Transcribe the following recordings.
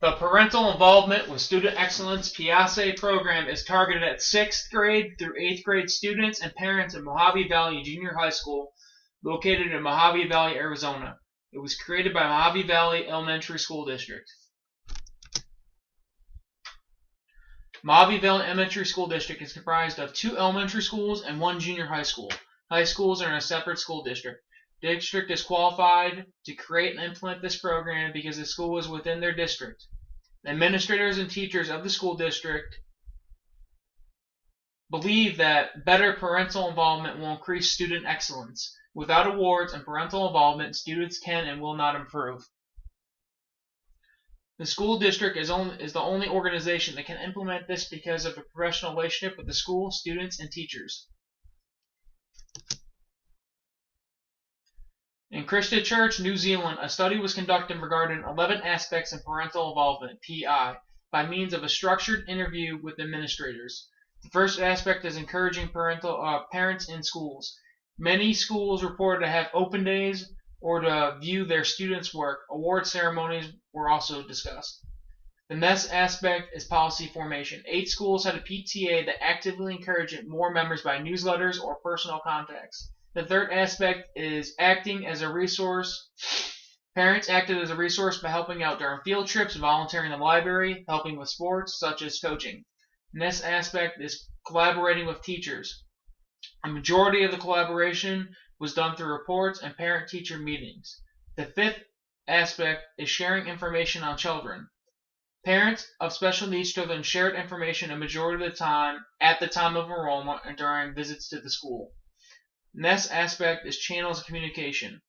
The Parental Involvement with Student Excellence (PIASE) program is targeted at 6th grade through 8th grade students and parents in Mojave Valley Junior High School, located in Mojave Valley, Arizona. It was created by Mojave Valley Elementary School District. Mojave Valley Elementary School District is comprised of 2 elementary schools and 1 junior high school. High schools are in a separate school district. The district is qualified to create and implement this program because the school is within their district. The administrators and teachers of the school district believe that better parental involvement will increase student excellence. Without awards and parental involvement, students can and will not improve. The school district is the only organization that can implement this because of a professional relationship with the school, students, and teachers. In Christchurch, New Zealand, a study was conducted regarding 11 aspects of parental involvement (PI) by means of a structured interview with administrators. The first aspect is encouraging parents in schools. Many schools reported to have open days or to view their students' work. Award ceremonies were also discussed. The next aspect is policy formation. 8 schools had a PTA that actively encouraged more members by newsletters or personal contacts. The third aspect is acting as a resource. Parents acted as a resource by helping out during field trips, volunteering in the library, helping with sports such as coaching. The next aspect is collaborating with teachers. A majority of the collaboration was done through reports and parent-teacher meetings. The fifth aspect is sharing information on children. Parents of special needs children shared information a majority of the time at the time of enrollment and during visits to the school. The next aspect is channels of communication.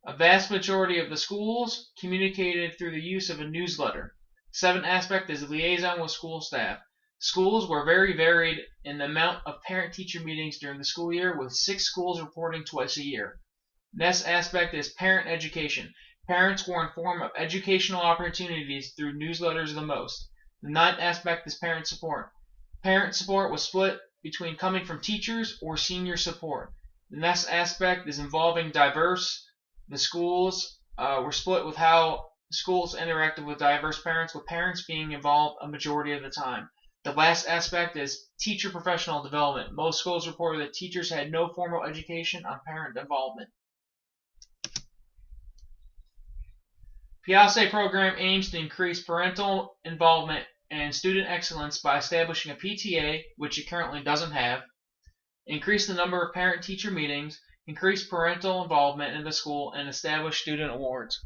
A vast majority of the schools communicated through the use of a newsletter. The seventh aspect is liaison with school staff. Schools were very varied in the amount of parent-teacher meetings during the school year, with 6 schools reporting twice a year. The next aspect is parent education. Parents were informed of educational opportunities through newsletters the most. The ninth aspect is parent support. Parent support was split between coming from teachers or senior support. The next aspect is involving diverse. The schools were split with how schools interacted with diverse parents, with parents being involved a majority of the time. The last aspect is teacher professional development. Most schools reported that teachers had no formal education on parent involvement. PIASE program aims to increase parental involvement and student excellence by establishing a PTA, which it currently doesn't have, increase the number of parent-teacher meetings, increase parental involvement in the school, and establish student awards.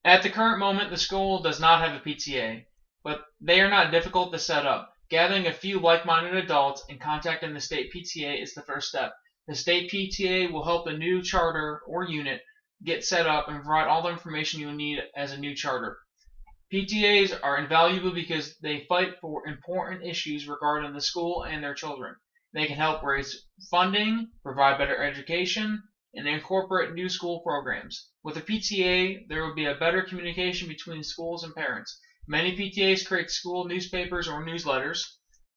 At the current moment, the school does not have a PTA, but they are not difficult to set up. Gathering a few like-minded adults and contacting the state PTA is the first step. The state PTA will help a new charter or unit get set up and provide all the information you will need as a new charter. PTAs are invaluable because they fight for important issues regarding the school and their children. They can help raise funding, provide better education, and incorporate new school programs. With a PTA, there will be a better communication between schools and parents. Many PTAs create school newspapers or newsletters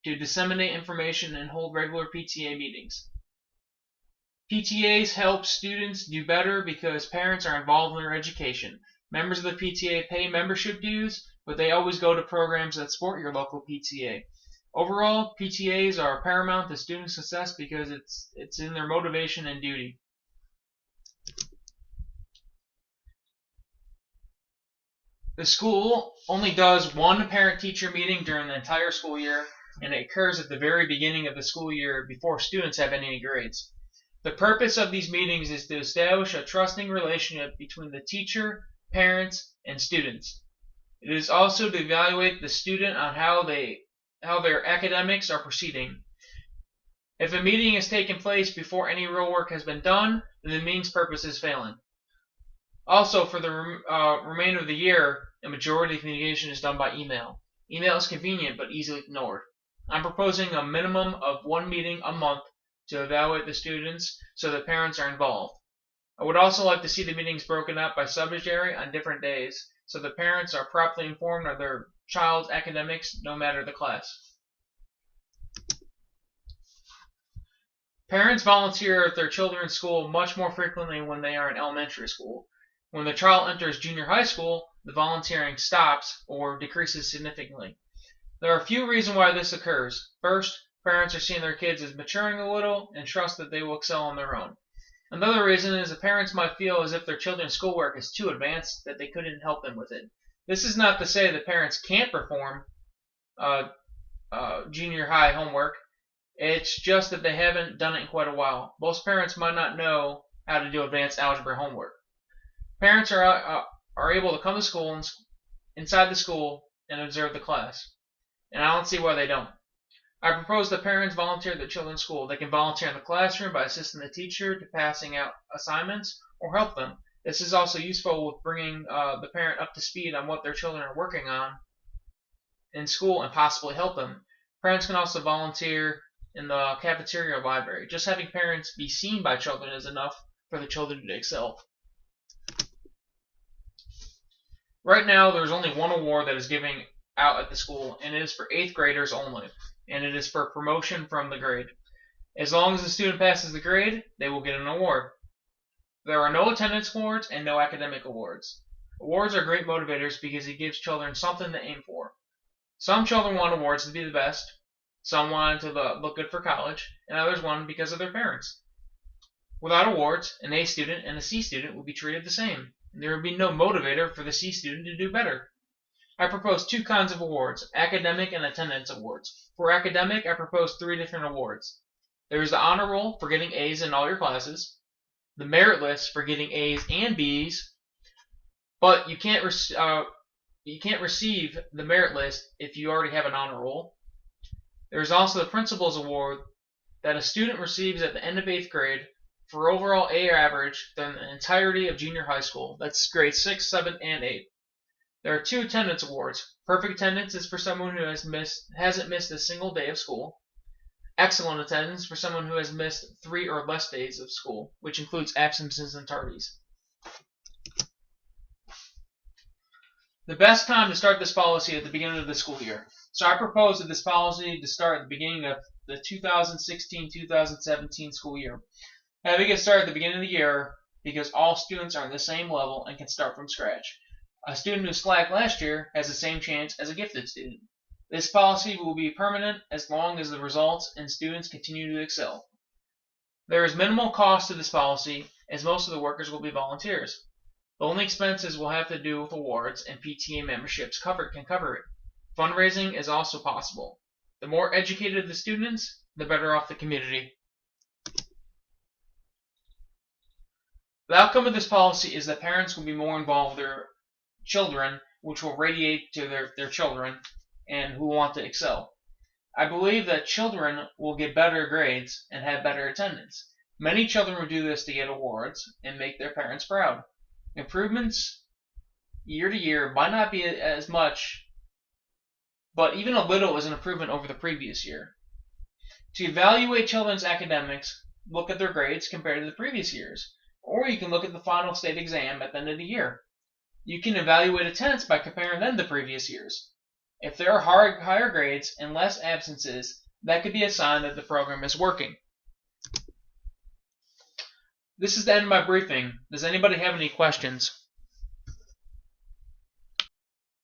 to disseminate information and hold regular PTA meetings. PTAs help students do better because parents are involved in their education. Members of the PTA pay membership dues, but they always go to programs that support your local PTA. Overall, PTAs are paramount to student success because it's in their motivation and duty. The school only does one parent-teacher meeting during the entire school year, and it occurs at the very beginning of the school year before students have any grades. The purpose of these meetings is to establish a trusting relationship between the teacher, parents, and students. It is also to evaluate the student on how their academics are proceeding. If a meeting has taken place before any real work has been done, then the meeting's purpose is failing. Also, for the remainder of the year, a majority of communication is done by email. Email is convenient but easily ignored. I'm proposing a minimum of 1 meeting a month to evaluate the students so that parents are involved. I would also like to see the meetings broken up by subject area on different days so that parents are properly informed of their child's academics no matter the class. Parents volunteer at their children's school much more frequently when they are in elementary school. When the child enters junior high school, the volunteering stops or decreases significantly. There are a few reasons why this occurs. First, parents are seeing their kids as maturing a little and trust that they will excel on their own. Another reason is that parents might feel as if their children's schoolwork is too advanced that they couldn't help them with it. This is not to say that parents can't perform junior high homework. It's just that they haven't done it in quite a while. Most parents might not know how to do advanced algebra homework. Parents are able to come to school inside the school and observe the class, and I don't see why they don't. I propose that parents volunteer at their children's school. They can volunteer in the classroom by assisting the teacher to passing out assignments or help them. This is also useful with bringing the parent up to speed on what their children are working on in school and possibly help them. Parents can also volunteer in the cafeteria or library. Just having parents be seen by children is enough for the children to excel. Right now, there's only one award that is giving out at the school, and it is for 8th graders only, and it is for promotion from the grade. As long as the student passes the grade, they will get an award. There are no attendance awards and no academic awards. Awards are great motivators because it gives children something to aim for. Some children want awards to be the best, some want to look good for college, and others want because of their parents. Without awards, an A student and a C student would be treated the same. There would be no motivator for the C student to do better. I propose 2 kinds of awards, academic and attendance awards. For academic, I propose 3 different awards. There is the honor roll for getting A's in all your classes, the merit list for getting A's and B's, but you can't receive the merit list if you already have an honor roll. There is also the principal's award that a student receives at the end of 8th grade for overall A average than the entirety of junior high school. That's grades 6, 7, and 8. There are 2 attendance awards. Perfect attendance is for someone who hasn't missed a single day of school. Excellent attendance for someone who has missed 3 or less days of school, which includes absences and tardies. The best time to start this policy at the beginning of the school year. So I propose that this policy to start at the beginning of the 2016-2017 school year. Having it start at the beginning of the year because all students are on the same level and can start from scratch. A student who slacked last year has the same chance as a gifted student. This policy will be permanent as long as the results and students continue to excel. There is minimal cost to this policy as most of the workers will be volunteers. The only expenses will have to do with awards and PTA memberships can cover it. Fundraising is also possible. The more educated the students, the better off the community. The outcome of this policy is that parents will be more involved with their children, which will radiate to their children and who want to excel. I believe that children will get better grades and have better attendance. Many children will do this to get awards and make their parents proud. Improvements year to year might not be as much, but even a little is an improvement over the previous year. To evaluate children's academics, look at their grades compared to the previous years, or you can look at the final state exam at the end of the year. You can evaluate attendance by comparing them to previous years. If there are higher grades and less absences, that could be a sign that the program is working. This is the end of my briefing. Does anybody have any questions?